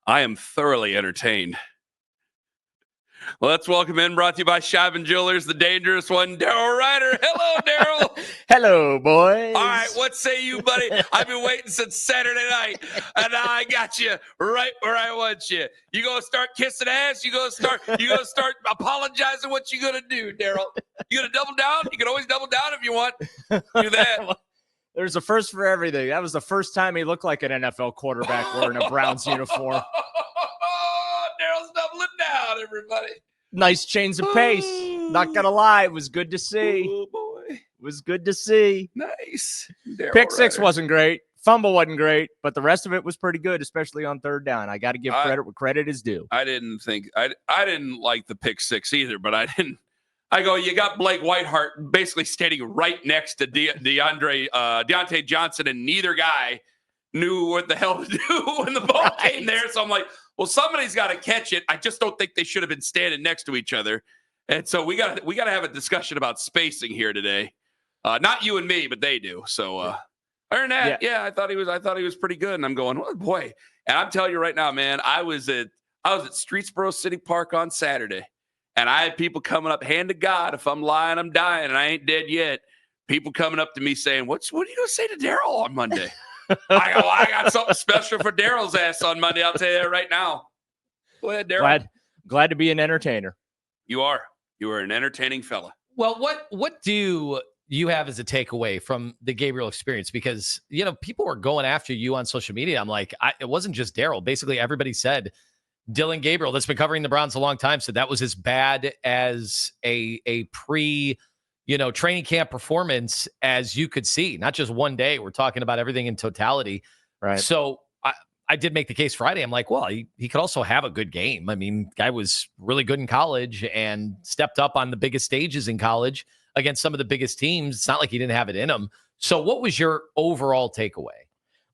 I am thoroughly entertained. Let's welcome in, brought to you by Shedeur Jewelers, the dangerous one, Daryl Ruiter. Hello, Daryl. Hello, boys. All right, what say you, buddy? I've been waiting since Saturday night, and now I got you right where I want you. You gonna start kissing ass? You gonna start apologizing? What you gonna do, Daryl? You gonna double down? You can always double down if you want. Do that. There's a first for everything. That was the first time he looked like an NFL quarterback wearing a Browns uniform. Daryl's doubling down, everybody. Nice change of pace. Not gonna lie, it was good to see. Oh boy, it was good to see. Nice. Daryl Pick six Ruiter. wasn't great. Fumble wasn't great, but the rest of it was pretty good, especially on third down. I got to give credit where credit is due. I didn't like the pick six either, but I go, you got Blake Whiteheart basically standing right next to Deontay Johnson, and neither guy knew what the hell to do when the ball came there. So I'm like, well, somebody's got to catch it. I just don't think they should have been standing next to each other. And so we got to have a discussion about spacing here today. Not you and me, but they do. So other than that, I thought he was pretty good. And I'm going, oh boy. And I'm telling you right now, man, I was at Streetsboro City Park on Saturday, and I had people coming up, hand to God, if I'm lying, I'm dying, and I ain't dead yet. People coming up to me saying, what are you going to say to Daryl on Monday? I go, I got something special for Daryl's ass on Monday. I'll tell you that right now. Go ahead, Daryl. Glad to be an entertainer. You are an entertaining fella. Well, what do you have as a takeaway from the Gabriel experience? Because, people were going after you on social media. I'm like, it wasn't just Daryl. Basically, everybody said Dillon Gabriel, that's been covering the Browns a long time, said that was as bad as a pre training camp performance as you could see. Not just one day. We're talking about everything in totality. Right. So I did make the case Friday. I'm like, well, he could also have a good game. I mean, guy was really good in college and stepped up on the biggest stages in college against some of the biggest teams. It's not like he didn't have it in him. So what was your overall takeaway?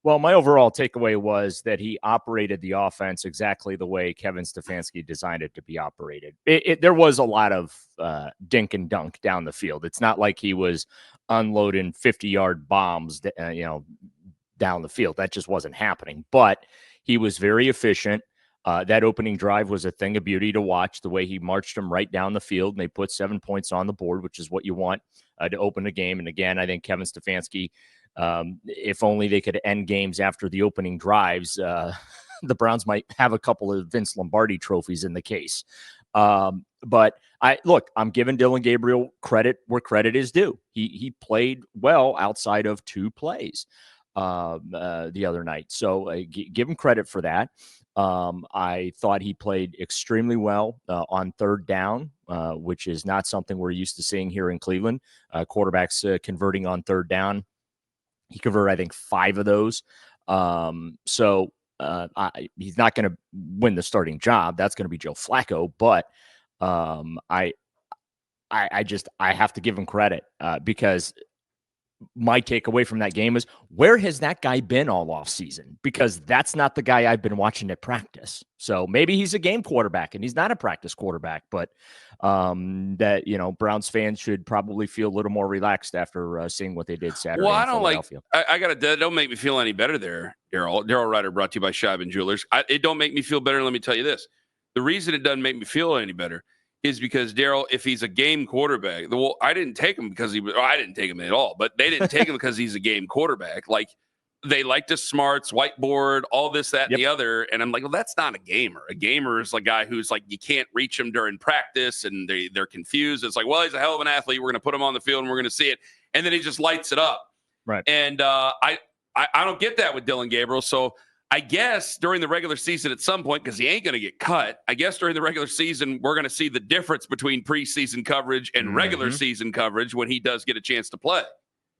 Well, my overall takeaway was that he operated the offense exactly the way Kevin Stefanski designed it to be operated. There was a lot of dink and dunk down the field. It's not like he was unloading 50-yard bombs, down the field. That just wasn't happening. But he was very efficient. That opening drive was a thing of beauty to watch, the way he marched them right down the field, and they put 7 points on the board, which is what you want to open a game. And again, I think Kevin Stefanski, if only they could end games after the opening drives, the Browns might have a couple of Vince Lombardi trophies in the case. But I'm giving Dillon Gabriel credit where credit is due. He played well outside of 2 plays the other night. So give him credit for that. I thought he played extremely well on third down, which is not something we're used to seeing here in Cleveland. Quarterbacks converting on third down. He converted, I think, 5 of those. He's not going to win the starting job. That's going to be Joe Flacco. But I have to give him credit because my takeaway from that game is, where has that guy been all off season? Because that's not the guy I've been watching at practice. So maybe he's a game quarterback and he's not a practice quarterback, but Browns fans should probably feel a little more relaxed after seeing what they did Saturday. Well, I don't that don't make me feel any better there, Daryl. Daryl Ruiter, brought to you by Shedeur Jewelers. It don't make me feel better. Let me tell you this. The reason it doesn't make me feel any better is because, Daryl, if he's a game quarterback, I didn't take him because I didn't take him at all, but they didn't take him because he's a game quarterback. Like, they like the smarts, whiteboard, all this, that, and the other. And I'm like, well, that's not a gamer. A gamer is a guy who's like, you can't reach him during practice and they're confused. It's like, well, he's a hell of an athlete. We're going to put him on the field and we're going to see it. And then he just lights it up. Right. And I don't get that with Dillon Gabriel. So I guess during the regular season at some point, because he ain't going to get cut, I guess during the regular season, we're going to see the difference between preseason coverage and regular season coverage when he does get a chance to play.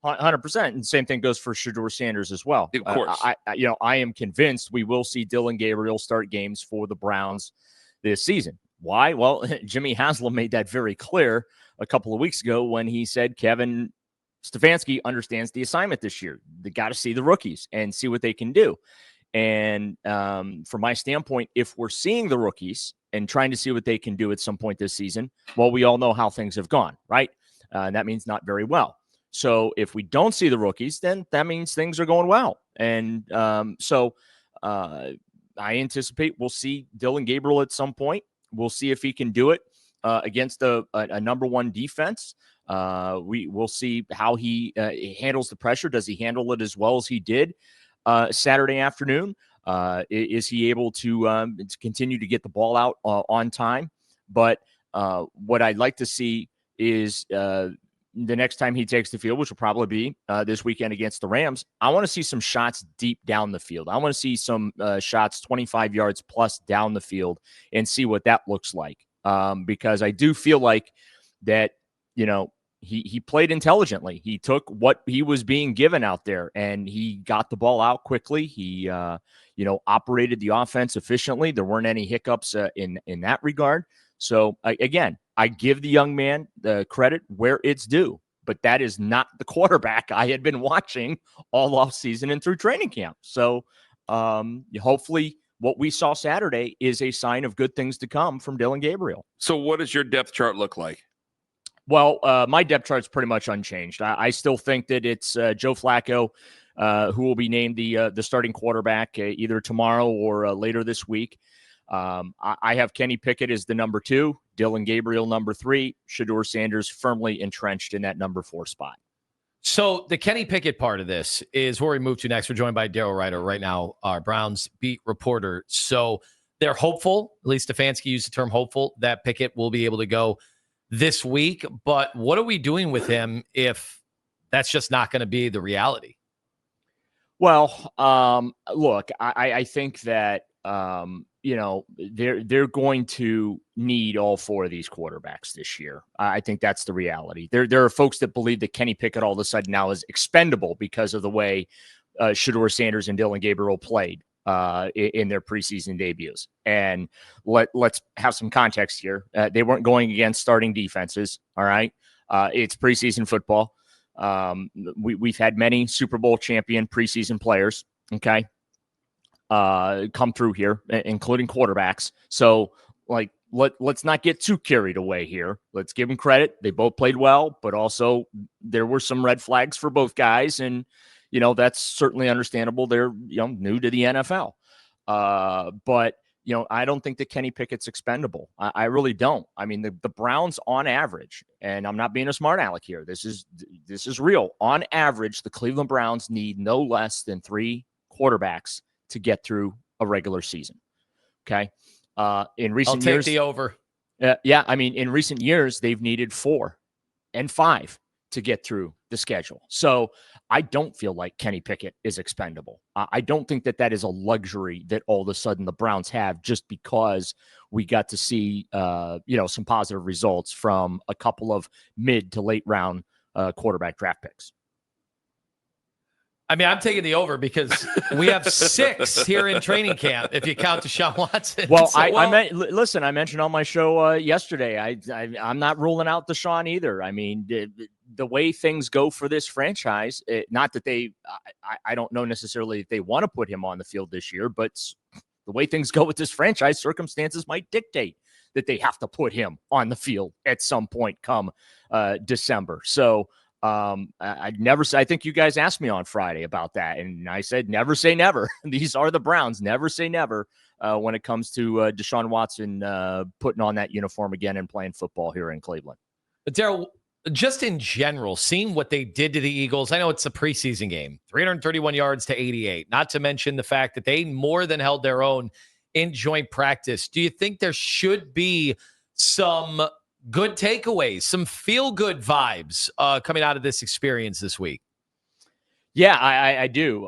100%. And same thing goes for Shedeur Sanders as well. Of course. I am convinced we will see Dillon Gabriel start games for the Browns this season. Why? Well, Jimmy Haslam made that very clear a couple of weeks ago when he said Kevin Stefanski understands the assignment this year. They got to see the rookies and see what they can do. And from my standpoint, if we're seeing the rookies and trying to see what they can do at some point this season, well, we all know how things have gone, right? And that means not very well. So if we don't see the rookies, then that means things are going well. And I anticipate we'll see Dillon Gabriel at some point. We'll see if he can do it against a number one defense. We'll see how he handles the pressure. Does he handle it as well as he did Saturday afternoon? Is he able to continue to get the ball out on time? But what I'd like to see is the next time he takes the field, which will probably be this weekend against the Rams, I want to see some shots deep down the field. I want to see some shots 25 yards plus down the field and see what that looks like. Because I do feel like that, he played intelligently. He took what he was being given out there and he got the ball out quickly. He, operated the offense efficiently. There weren't any hiccups in that regard. So again, I give the young man the credit where it's due, but that is not the quarterback I had been watching all off season and through training camp. So hopefully what we saw Saturday is a sign of good things to come from Dillon Gabriel. So what does your depth chart look like? Well, my depth chart's pretty much unchanged. I still think that it's Joe Flacco who will be named the starting quarterback either tomorrow or later this week. I have Kenny Pickett as the number 2, Dillon Gabriel number 3, Shedeur Sanders firmly entrenched in that number 4 spot. So the Kenny Pickett part of this is where we move to next. We're joined by Daryl Ruiter right now, our Browns beat reporter. So they're hopeful, at least Stefanski used the term hopeful, that Pickett will be able to go this week. But what are we doing with him if that's just not going to be the reality? Well, look, I think that, they're going to need all 4 of these quarterbacks this year. I think that's the reality. There are folks that believe that Kenny Pickett all of a sudden now is expendable because of the way Shedeur Sanders and Dillon Gabriel played in their preseason debuts. And let's have some context here. They weren't going against starting defenses. All right. It's preseason football. We've had many Super Bowl champion preseason players. Okay. Come through here, including quarterbacks. So let's not get too carried away here. Let's give them credit. They both played well, but also there were some red flags for both guys. And, that's certainly understandable. They're, new to the NFL. But, I don't think that Kenny Pickett's expendable. I really don't. I mean, the Browns on average, and I'm not being a smart aleck here. This is real. On average, the Cleveland Browns need no less than 3 quarterbacks to get through a regular season. Okay. In recent years, I'll take the over. Yeah. I mean, in recent years, they've needed 4 and 5 to get through the schedule. So I don't feel like Kenny Pickett is expendable. I don't think that is a luxury that all of a sudden the Browns have just because we got to see, some positive results from a couple of mid to late round quarterback draft picks. I mean, I'm taking the over because we have 6 here in training camp, if you count Deshaun Watson. Well, I mentioned on my show yesterday, I'm not ruling out Deshaun either. I mean, the way things go for this franchise, not that I don't know necessarily if they want to put him on the field this year, but the way things go with this franchise, circumstances might dictate that they have to put him on the field at some point come December. So, I think you guys asked me on Friday about that, and I said, never say never. These are the Browns. Never say never when it comes to Deshaun Watson putting on that uniform again and playing football here in Cleveland. But Daryl, just in general, seeing what they did to the Eagles, I know it's a preseason game, 331 yards to 88, not to mention the fact that they more than held their own in joint practice. Do you think there should be some good takeaways, some feel-good vibes coming out of this experience this week? Yeah, I do.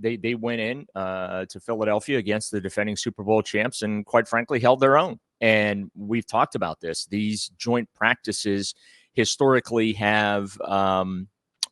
They went in to Philadelphia against the defending Super Bowl champs and quite frankly held their own. And we've talked about this. These joint practices historically have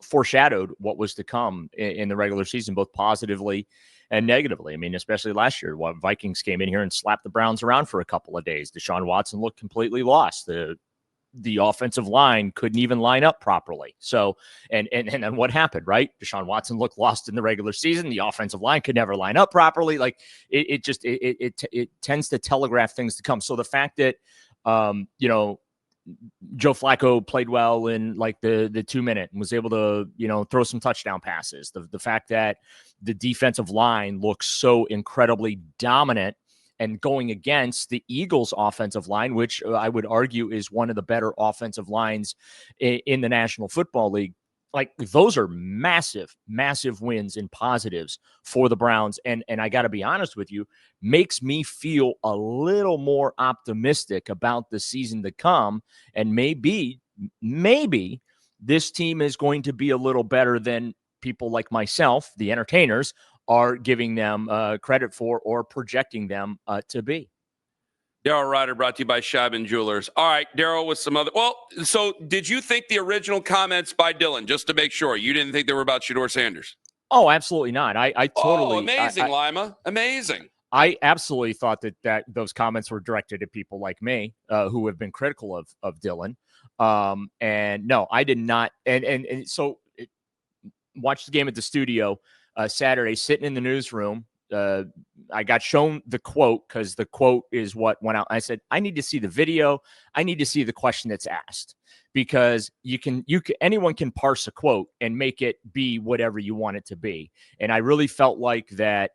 foreshadowed what was to come in the regular season, both positively and negatively. I mean, especially last year, when Vikings came in here and slapped the Browns around for a couple of days. Deshaun Watson looked completely lost. The offensive line couldn't even line up properly. So, and then what happened, right? Deshaun Watson looked lost in the regular season. The offensive line could never line up properly. Like it tends to telegraph things to come. So the fact that, Joe Flacco played well in like the 2 minute and was able to, throw some touchdown passes. The fact that the defensive line looks so incredibly dominant and going against the Eagles offensive line, which I would argue is one of the better offensive lines in the National Football League. Like, those are massive, massive wins and positives for the Browns. And I got to be honest with you, makes me feel a little more optimistic about the season to come. And maybe this team is going to be a little better than people like myself, the entertainers, are giving them credit for or projecting them to be. Daryl Ruiter, brought to you by Scheibin Jewelers. All right, Daryl, with some other. Well, so did you think the original comments by Dillon, just to make sure, you didn't think they were about Shedeur Sanders? Oh, absolutely not. I totally. Oh, amazing, Lima. Amazing. I absolutely thought that those comments were directed at people like me who have been critical of Dillon. And no, I did not. And so watched the game at the studio Saturday, sitting in the newsroom. I got shown the quote because the quote is what went out. I said, I need to see the video. I need to see the question that's asked, because anyone can parse a quote and make it be whatever you want it to be. And I really felt like that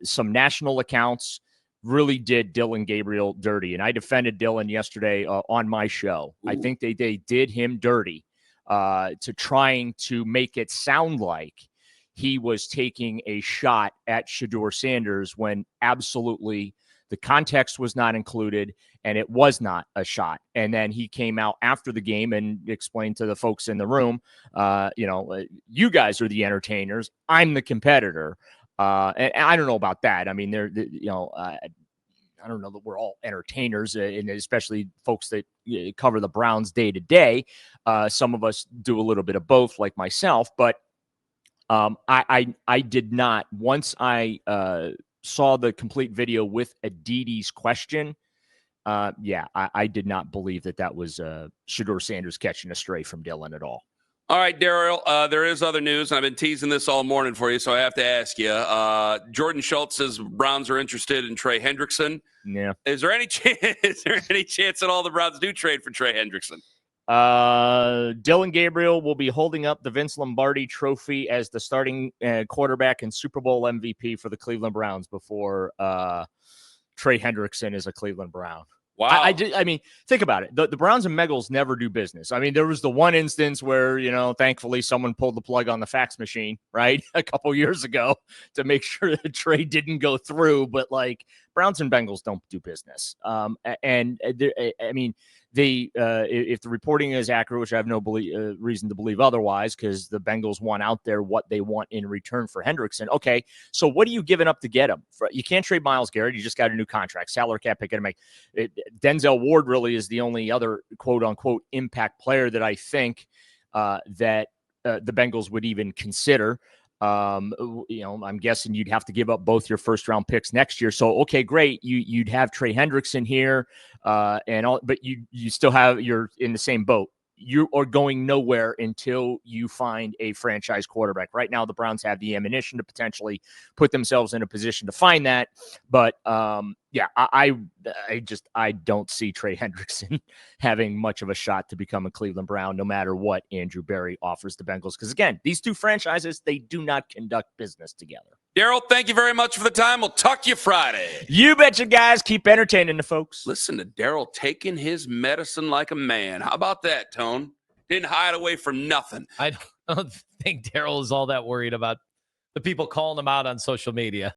some national accounts really did Dillon Gabriel dirty. And I defended Dillon yesterday on my show. Ooh. I think they did him dirty to trying to make it sound like he was taking a shot at Shedeur Sanders when absolutely the context was not included and it was not a shot. And then he came out after the game and explained to the folks in the room, you guys are the entertainers. I'm the competitor. And I don't know about that. I mean, I don't know that we're all entertainers, and especially folks that cover the Browns day to day. Some of us do a little bit of both, like myself, but I did not. Once I saw the complete video with Adidi's question, I did not believe that was Shedeur Sanders catching a stray from Dillon at all. All right, Daryl, there is other news, and I've been teasing this all morning for you, so I have to ask you. Jordan Schultz says Browns are interested in Trey Hendrickson. Yeah. Is there any chance at all the Browns do trade for Trey Hendrickson? Dillon Gabriel will be holding up the Vince Lombardi trophy as the starting quarterback and Super Bowl MVP for the Cleveland Browns before Trey Hendrickson is a Cleveland Brown. Wow. I mean, think about it. The Browns and Megals never do business. I mean, there was the one instance where, thankfully someone pulled the plug on the fax machine, right? A couple years ago to make sure the trade didn't go through. But like, Browns and Bengals don't do business. If the reporting is accurate, which I have no reason to believe otherwise, because the Bengals want out there what they want in return for Hendrickson. Okay, so what are you giving up to get him? You can't trade Myles Garrett. You just got a new contract. Salary cap pick to make. Denzel Ward really is the only other quote-unquote impact player that I think that the Bengals would even consider. I'm guessing you'd have to give up both your first round picks next year. So, okay, great. You'd have Trey Hendrickson here, but you still you're in the same boat. You are going nowhere until you find a franchise quarterback. Right now, the Browns have the ammunition to potentially put themselves in a position to find that. But I don't see Trey Hendrickson having much of a shot to become a Cleveland Brown, no matter what Andrew Berry offers the Bengals. Because again, these two franchises, they do not conduct business together. Daryl, thank you very much for the time. We'll talk you Friday. You betcha, guys. Keep entertaining the folks. Listen to Daryl taking his medicine like a man. How about that, Tone? Didn't hide away from nothing. I don't think Daryl is all that worried about the people calling him out on social media.